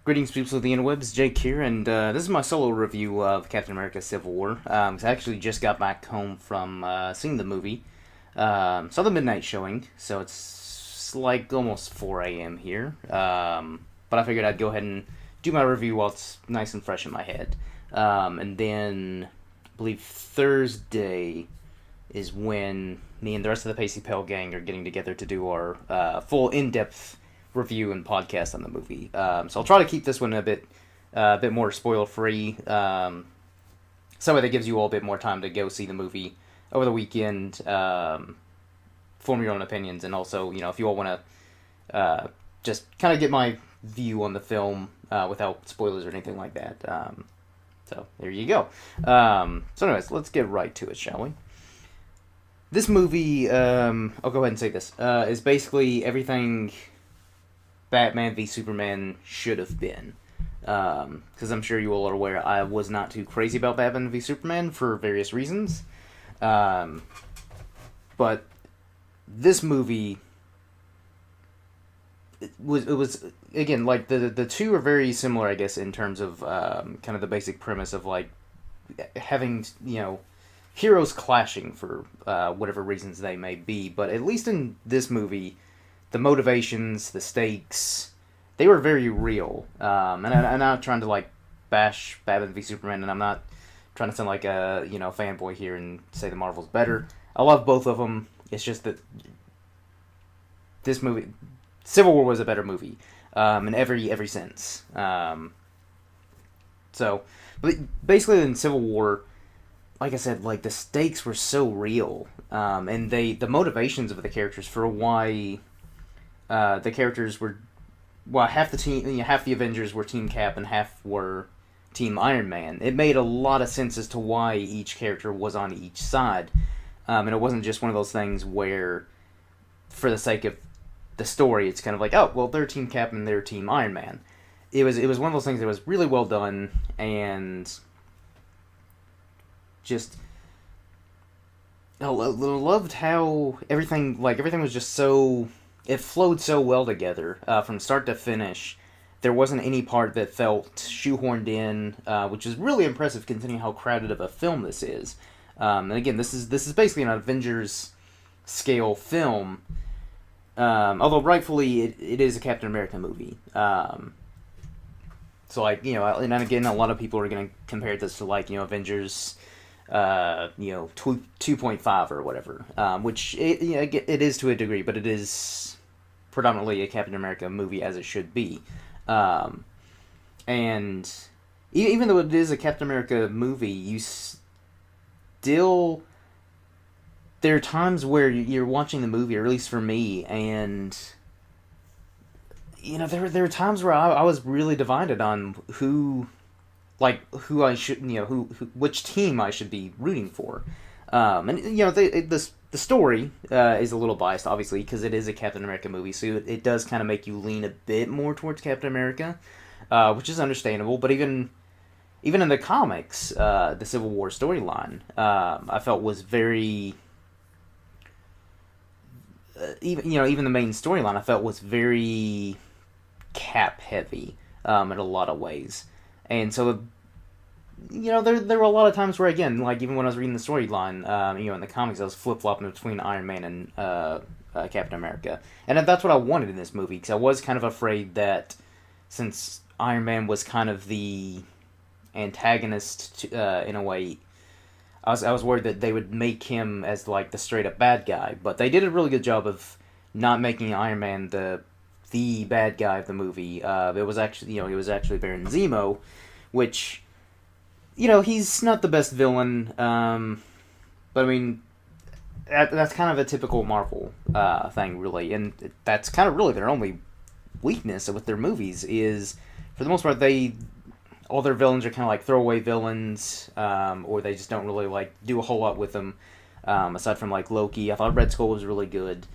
Greetings, people of the interwebs. Jake here, and this is my solo review of Captain America: Civil War. 'Cause I actually just got back home from seeing the movie. Saw the midnight showing, so it's like almost 4 a.m. here. But I figured I'd go ahead and do my review while it's nice and fresh in my head. And then, I believe Thursday is when me and the rest of the Pacey Pell gang are getting together to do our full in-depth review and podcast on the movie. So I'll try to keep this one a bit more spoiler free. So that gives you all a bit more time to go see the movie over the weekend, form your own opinions, and also, if you all want to just kind of get my view on the film without spoilers or anything like that. So there you go. So anyways, let's get right to it, shall we? This movie, I'll go ahead and say this, is basically everything Batman v Superman should have been. Because I'm sure you all are aware, I was not too crazy about Batman v Superman for various reasons. But this movie, it was again, like, the two are very similar, I guess, in terms of kind of the basic premise of, like, having, heroes clashing for whatever reasons they may be. But at least in this movie, the motivations, the stakes, they were very real. And I'm not trying to, like, bash Batman v Superman, and I'm not trying to sound like a, fanboy here and say the Marvel's better. I love both of them. It's just that this movie, Civil War, was a better movie in every sense. So, but basically in Civil War, like I said, like, the stakes were so real, and the motivations of the characters for why the characters were, well, half the team, half the Avengers were Team Cap and half were Team Iron Man. It made a lot of sense as to why each character was on each side, and it wasn't just one of those things where, for the sake of the story, it's kind of like, oh, well, they're Team Cap and they're Team Iron Man. It was one of those things that was really well done, and just I loved how everything was just so, it flowed so well together from start to finish. There wasn't any part that felt shoehorned in, which is really impressive considering how crowded of a film this is. And again, this is basically an Avengers scale film, although rightfully it is a Captain America movie. So, like, and again, a lot of people are going to compare this to, like, Avengers 2.5 or whatever, which it is to a degree, but it is predominantly a Captain America movie, as it should be. And even though it is a Captain America movie, you still, there are times where you're watching the movie, or at least for me, and there are times where I was really divided on who I should, which team I should be rooting for. And the story is a little biased, obviously, because it is a Captain America movie, so it does kind of make you lean a bit more towards Captain America, which is understandable. But even in the comics, the Civil War storyline, I felt was very, even the main storyline, I felt was very Cap heavy in a lot of ways. And so, there were a lot of times where, again, like, even when I was reading the storyline, in the comics, I was flip-flopping between Iron Man and Captain America. And that's what I wanted in this movie, because I was kind of afraid that since Iron Man was kind of the antagonist, in a way, I was worried that they would make him as, like, the straight-up bad guy. But they did a really good job of not making Iron Man the bad guy of the movie. It was actually, it was actually Baron Zemo, which, he's not the best villain, but I mean, that's kind of a typical Marvel thing, really, and that's kind of really their only weakness with their movies is, for the most part, all their villains are kind of like throwaway villains, or they just don't really, like, do a whole lot with them, aside from, like, Loki. I thought Red Skull was really good.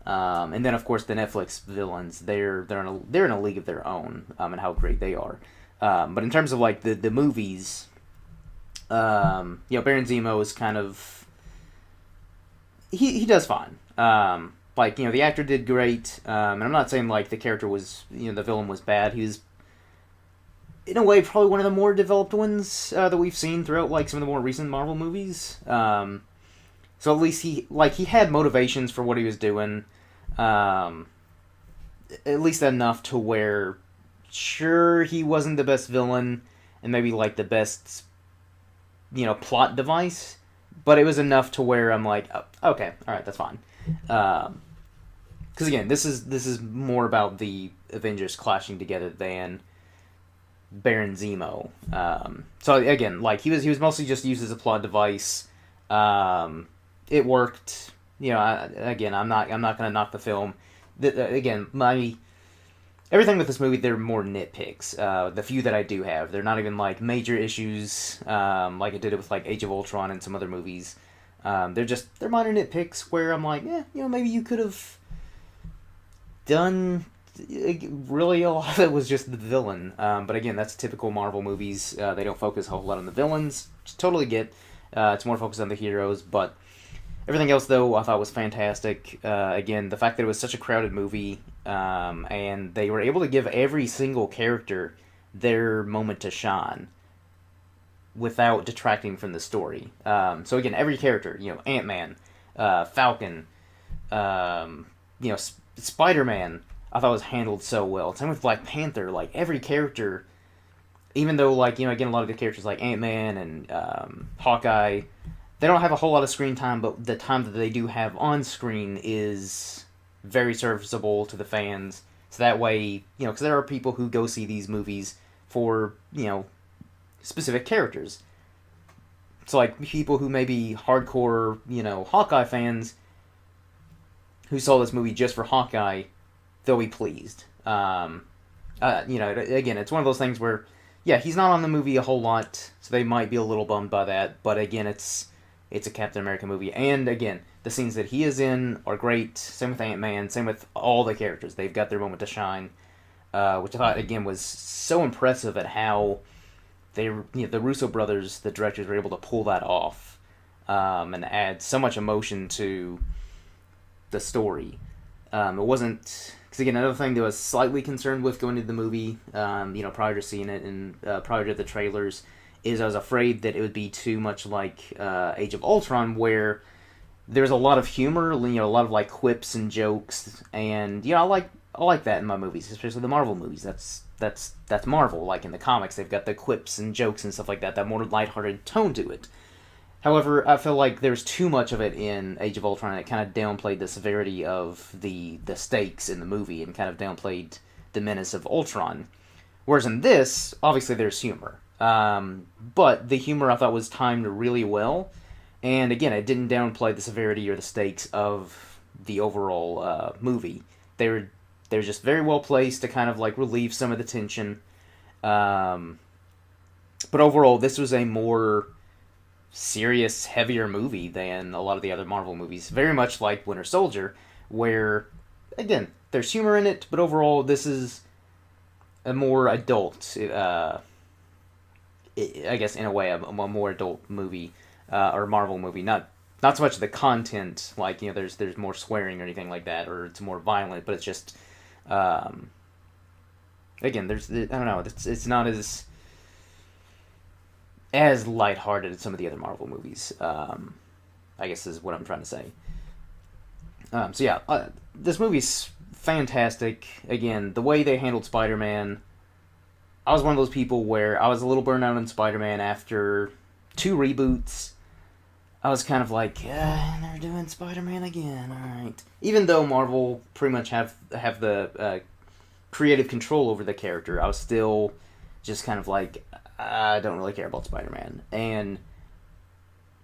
And then, of course, the Netflix villains, they're in a league of their own, and how great they are. But in terms of, like, the movies, Baron Zemo is kind of, he does fine. Like, the actor did great, and I'm not saying, like, the character was, the villain was bad. He was in a way, probably one of the more developed ones that we've seen throughout like some of the more recent Marvel movies. So at least he had motivations for what he was doing. Um, at least enough to where, sure, he wasn't the best villain and maybe like the best, plot device, but it was enough to where I'm like, oh, okay, all right, that's fine. Because again, this is more about the Avengers clashing together than Baron Zemo. So again, like he was mostly just used as a plot device. It worked. Again, I'm not gonna knock the film. Again, my everything with this movie, they're more nitpicks. The few that I do have, they're not even like major issues, like I did it with like Age of Ultron and some other movies. They're minor nitpicks where I'm like, maybe you could have done. Really, a lot of it was just the villain. But again, that's typical Marvel movies. They don't focus a whole lot on the villains. Just totally get. It's more focused on the heroes, but everything else, though, I thought was fantastic. Again, the fact that it was such a crowded movie, and they were able to give every single character their moment to shine without detracting from the story. So again, every character, Ant-Man, Falcon, Spider-Man, I thought was handled so well. Same with Black Panther. Like, every character, even though, like, again, a lot of the characters like Ant-Man and Hawkeye, they don't have a whole lot of screen time, but the time that they do have on screen is very serviceable to the fans. So that way, because there are people who go see these movies for, specific characters. So, like, people who may be hardcore, Hawkeye fans who saw this movie just for Hawkeye, they'll be pleased. Again, it's one of those things where, yeah, he's not on the movie a whole lot, so they might be a little bummed by that. But again, it's a Captain America movie, and again, the scenes that he is in are great. Same with Ant-Man. Same with all the characters. They've got their moment to shine, which I thought again was so impressive at how the Russo brothers, the directors, were able to pull that off, and add so much emotion to the story. It wasn't. Because again, another thing that I was slightly concerned with going into the movie, prior to seeing it and prior to the trailers, is I was afraid that it would be too much like Age of Ultron, where there's a lot of humor, a lot of like quips and jokes, and I like that in my movies, especially the Marvel movies. That's Marvel. Like in the comics, they've got the quips and jokes and stuff like that more lighthearted tone to it. However, I feel like there's too much of it in Age of Ultron, and it kind of downplayed the severity of the stakes in the movie and kind of downplayed the menace of Ultron. Whereas in this, obviously there's humor. But the humor I thought was timed really well. And again, it didn't downplay the severity or the stakes of the overall movie. They're just very well placed to kind of like relieve some of the tension. But overall, this was a more serious, heavier movie than a lot of the other Marvel movies. Very much like Winter Soldier, where, again, there's humor in it, but overall, this is a more adult, I guess, in a way, a more adult movie, or Marvel movie. Not so much the content, like, there's more swearing or anything like that, or it's more violent, but it's just, again, I don't know, it's not as lighthearted as some of the other Marvel movies, I guess is what I'm trying to say. This movie's fantastic. Again, the way they handled Spider-Man, I was one of those people where I was a little burnt out on Spider-Man after 2 reboots. I was kind of like, they're doing Spider-Man again, alright. Even though Marvel pretty much have the creative control over the character, I was still just kind of like, I don't really care about Spider-Man. And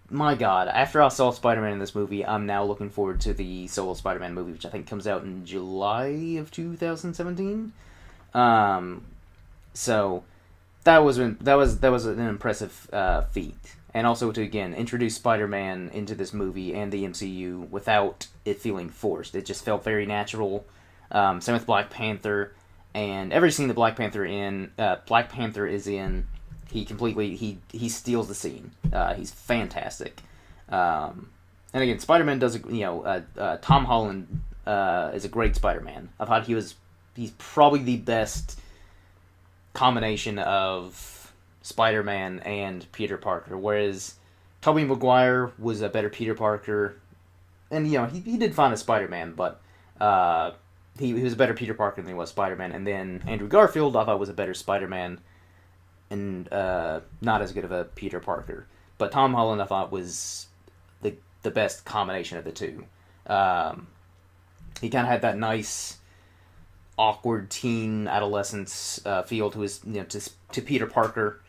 my God, after I saw Spider-Man in this movie, I'm now looking forward to the solo Spider-Man movie, which I think comes out in July of 2017. So that was an impressive feat, and also to again introduce Spider-Man into this movie and the MCU without it feeling forced. It just felt very natural. Same with Black Panther, and every scene that Black Panther is in, he steals the scene. He's fantastic. And again, Spider-Man does Tom Holland is a great Spider-Man. I thought he's probably the best combination of Spider-Man and Peter Parker, whereas Tobey Maguire was a better Peter Parker, and he did fine as Spider-Man, but he was a better Peter Parker than he was Spider-Man. And then Andrew Garfield I thought was a better Spider-Man and not as good of a Peter Parker. But Tom Holland I thought was the best combination of the two. He kind of had that nice awkward teen adolescence feel to his to Peter Parker,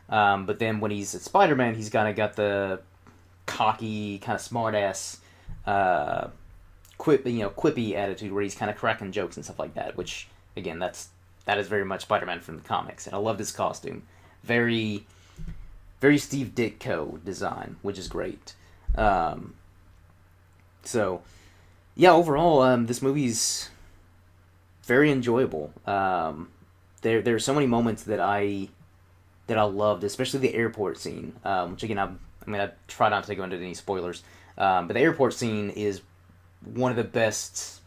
but then when he's at Spider-Man, he's kind of got the cocky kind of smart ass quippy attitude where he's kind of cracking jokes and stuff like that, which again that is very much Spider-Man from the comics, and I loved his costume. Very Steve Ditko design, which is great. So yeah, overall this movie's very enjoyable. There are so many moments that I loved, especially the airport scene, which again I try not to go into any spoilers, but the airport scene is one of the best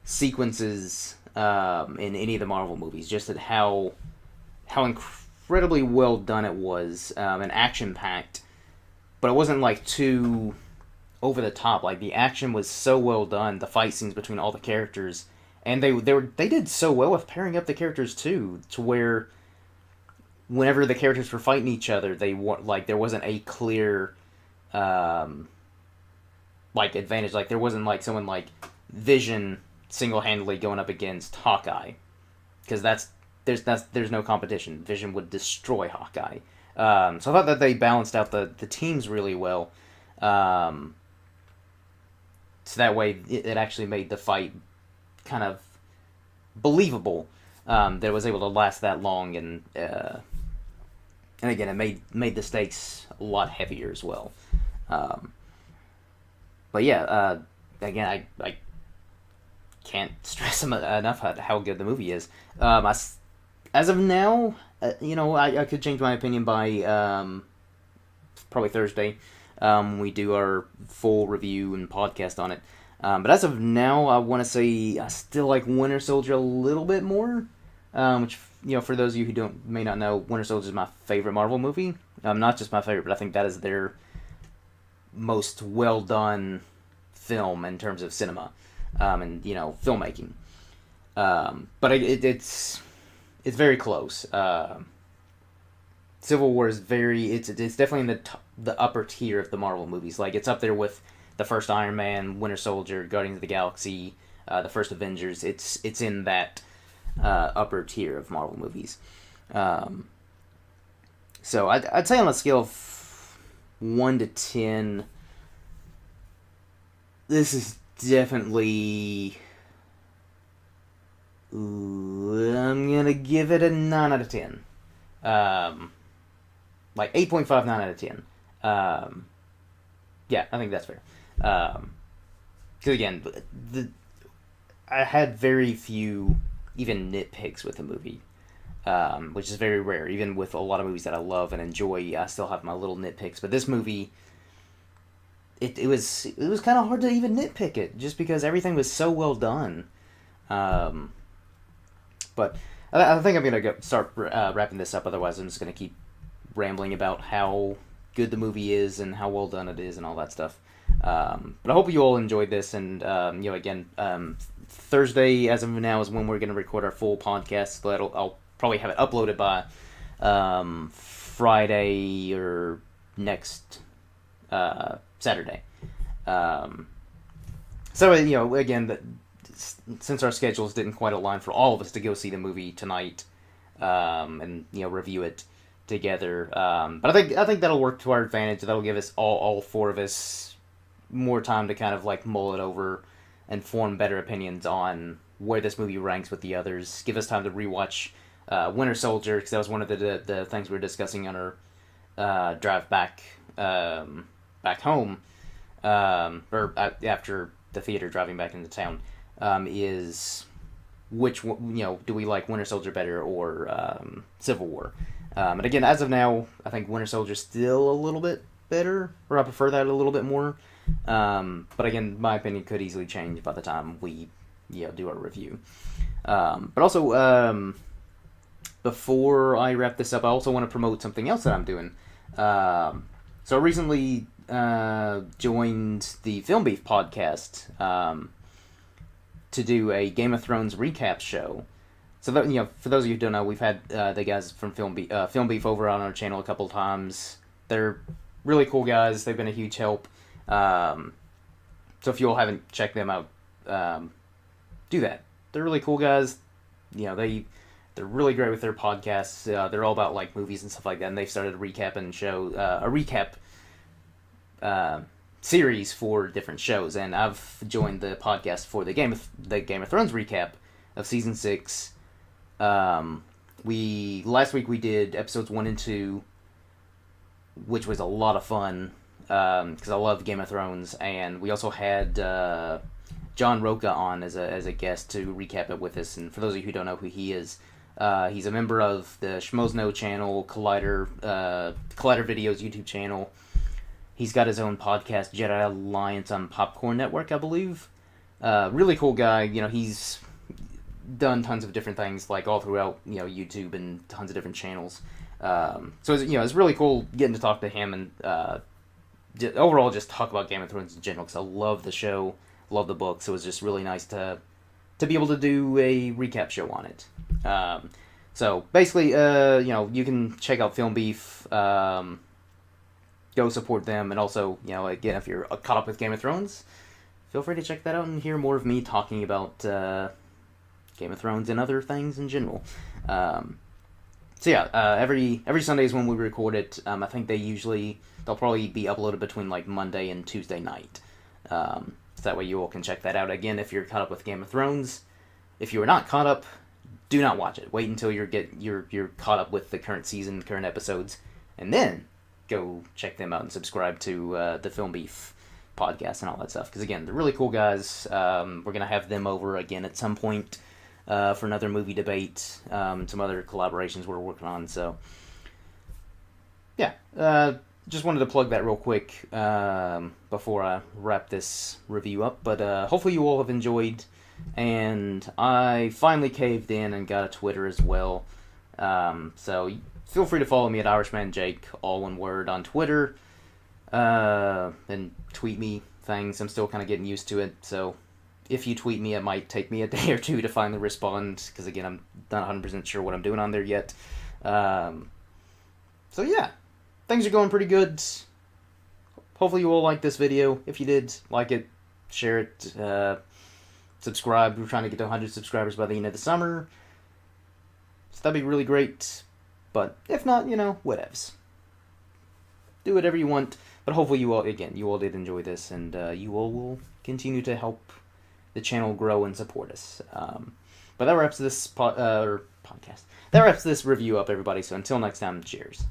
sequences in any of the Marvel movies. Just at how incredibly well done it was, and action packed, but it wasn't like too over the top. Like the action was so well done, the fight scenes between all the characters, and they did so well with pairing up the characters too, to where whenever the characters were fighting each other, there wasn't a clear advantage. Like there wasn't like someone like Vision single-handedly going up against Hawkeye, because there's no competition. Vision would destroy Hawkeye. So I thought that they balanced out the teams really well. So that way it actually made the fight kind of believable, that it was able to last that long, and again it made the stakes a lot heavier as well. But yeah, again I can't stress enough how good the movie is. As of now, I could change my opinion by probably Thursday. We do our full review and podcast on it. But as of now, I want to say I still like Winter Soldier a little bit more. Which, for those of you who may not know, Winter Soldier is my favorite Marvel movie. Not just my favorite, but I think that is their most well done film in terms of cinema, and filmmaking. But it's very close. Civil War is it's definitely in the upper tier of the Marvel movies. Like it's up there with the first Iron Man, Winter Soldier, Guardians of the Galaxy, the first Avengers. It's in that upper tier of Marvel movies. So I'd say on a scale of 1 to 10, this is definitely. I'm gonna give it a 9 out of 10. Like 8.5, 9 out of 10. Yeah, I think that's fair. Because again, I had very few even nitpicks with the movie, which is very rare. Even with a lot of movies that I love and enjoy, I still have my little nitpicks. But this movie, it was kind of hard to even nitpick it, just because everything was so well done. But I think I'm gonna start wrapping this up. Otherwise, I'm just gonna keep rambling about how good the movie is and how well done it is and all that stuff. But I hope you all enjoyed this. And again, Thursday as of now is when we're gonna record our full podcast. So I'll probably have it uploaded by Friday or next Saturday. So again, since our schedules didn't quite align for all of us to go see the movie tonight, and review it together, but I think that'll work to our advantage. That'll give us all four of us more time to kind of like mull it over and form better opinions on where this movie ranks with the others. Give us time to rewatch Winter Soldier, because that was one of the things we were discussing on our drive back home, or after the theater, driving back into town. Is which do we like Winter Soldier better or Civil War? And again, as of now, I think Winter Soldier is still a little bit better, or I prefer that a little bit more. But again, my opinion could easily change by the time we do our review. But before I wrap this up, I also want to promote something else that I'm doing. So I recently joined the Film Beef podcast to do a Game of Thrones recap show. So that, for those of you who don't know, we've had the guys from Film Beef over on our channel a couple times. They're really cool guys. They've been a huge help. So if you all haven't checked them out, do that. They're really cool guys. They're really great with their podcasts. They're all about like movies and stuff like that. And they've started a recap series for different shows. And I've joined the podcast for the Game of Thrones recap of season 6. Last week we did episodes 1 and 2, which was a lot of fun because I love Game of Thrones. And we also had John Roca on as a guest to recap it with us. And for those of you who don't know who he is, he's a member of the Schmozno channel, Collider Videos YouTube channel. He's got his own podcast, Jedi Alliance, on Popcorn Network, I believe. Really cool guy. He's done tons of different things, like all throughout YouTube and tons of different channels. So it's really cool getting to talk to him and overall just talk about Game of Thrones in general, because I love the show, love the book. So it was just really nice to be able to do a recap show on it. So basically, you can check out Film Beef, go support them, and also, again, if you're caught up with Game of Thrones, feel free to check that out and hear more of me talking about Game of Thrones and other things in general. Every Sunday is when we record it. I think they'll probably be uploaded between like Monday and Tuesday night. So that way you all can check that out. Again, if you're caught up with Game of Thrones. If you are not caught up, do not watch it. Wait until you're caught up with the current season, current episodes, and then go check them out and subscribe to the Film Beef podcast and all that stuff. Because again, they're really cool guys. We're gonna have them over again at some point for another movie debate, some other collaborations we're working on. So yeah, just wanted to plug that real quick before I wrap this review up. But hopefully you all have enjoyed. And I finally caved in and got a Twitter as well. So feel free to follow me at IrishmanJake, all one word, on Twitter. And tweet me things. I'm still kind of getting used to it. So if you tweet me, it might take me a day or two to finally respond. Because again, I'm not 100% sure what I'm doing on there yet. So yeah, things are going pretty good. Hopefully you all liked this video. If you did, like it, share it, subscribe. We're trying to get to 100 subscribers by the end of the summer. So that'd be really great. But if not, whatevs. Do whatever you want. But hopefully you all did enjoy this. And you all will continue to help the channel grow and support us. But that wraps this podcast. That wraps this review up, everybody. So until next time, cheers.